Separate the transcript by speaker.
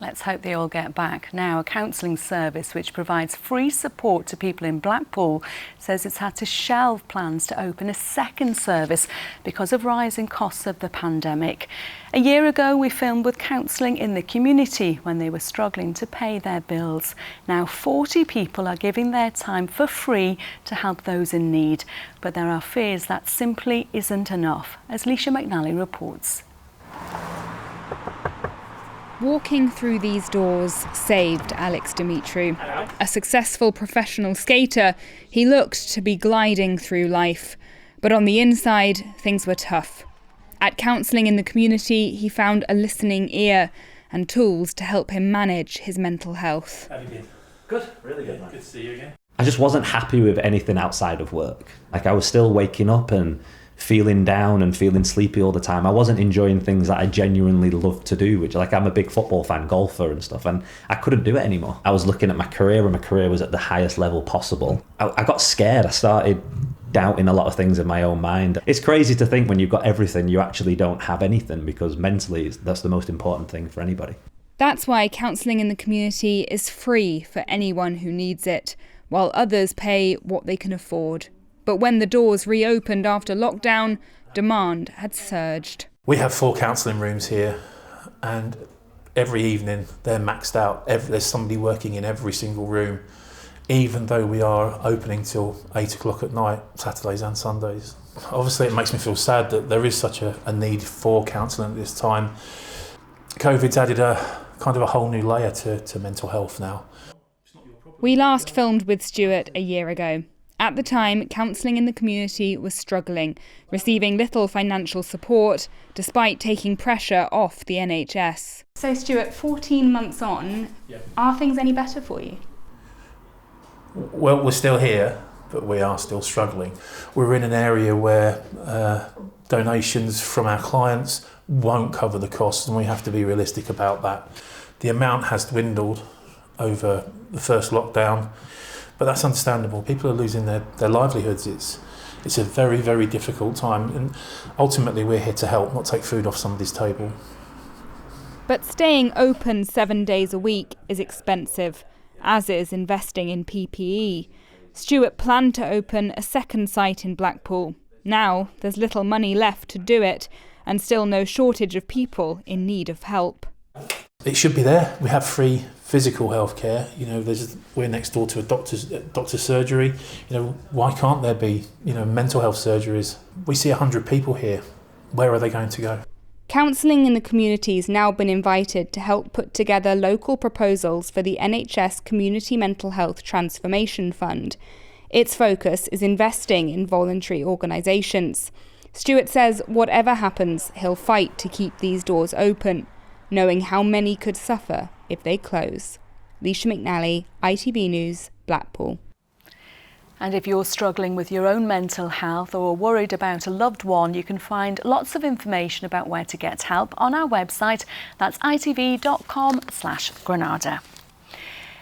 Speaker 1: Let's hope they all get back. Now, a counselling service which provides free support to people in Blackpool says it's had to shelve plans to open a second service because of rising costs of the pandemic. A year ago, we filmed with counselling in the community when they were struggling to pay their bills. Now, 40 people are giving their time for free to help those in need. But there are fears that simply isn't enough, as Leisha McNally reports.
Speaker 2: Walking through these doors saved Alex Dimitru. A successful professional skater, he looked to be gliding through life. But on the inside, things were tough. At counselling in the community, he found a listening ear and tools to help him manage his mental health.
Speaker 3: How have you been? Good, really good. Good to see you again.
Speaker 4: I just wasn't happy with anything outside of work. Like, I was still waking up and feeling down and feeling sleepy all the time. I wasn't enjoying things that I genuinely love to do, which, like, I'm a big football fan, golfer and stuff, and I couldn't do it anymore. I was looking at my career and my career was at the highest level possible. I got scared. I started doubting a lot of things in my own mind. It's crazy to think when you've got everything, you actually don't have anything, because mentally that's the most important thing for anybody.
Speaker 2: That's why counselling in the community is free for anyone who needs it, while others pay what they can afford. But when the doors reopened after lockdown, demand had surged.
Speaker 3: We have 4 counselling rooms here, and every evening they're maxed out. There's somebody working in every single room, even though we are opening till 8 o'clock at night, Saturdays and Sundays. Obviously it makes me feel sad that there is such a need for counselling at this time. COVID's added a kind of a whole new layer to mental health now.
Speaker 2: We last filmed with Stuart a year ago. At the time, counselling in the community was struggling, receiving little financial support, despite taking pressure off the NHS. So Stuart, 14 months on, Are things any better for you?
Speaker 3: Well, we're still here, but we are still struggling. We're in an area where donations from our clients won't cover the costs, and we have to be realistic about that. The amount has dwindled over the first lockdown, but that's understandable. People are losing their livelihoods. It's a very, very difficult time, and ultimately we're here to help, not take food off somebody's table.
Speaker 2: But staying open 7 days a week is expensive, as is investing in PPE. Stuart planned to open a second site in Blackpool. Now there's little money left to do it, and still no shortage of people in need of help.
Speaker 3: It should be there. We have free physical health care. We're next door to a doctor's surgery. Why can't there be, mental health surgeries? We see 100 people here. Where are they going to go?
Speaker 2: Counselling in the community has now been invited to help put together local proposals for the NHS Community Mental Health Transformation Fund. Its focus is investing in voluntary organisations. Stuart says whatever happens, he'll fight to keep these doors open, knowing how many could suffer if they close. Leisha McNally, ITV News, Blackpool.
Speaker 1: And if you're struggling with your own mental health or worried about a loved one, you can find lots of information about where to get help on our website. That's itv.com/Granada.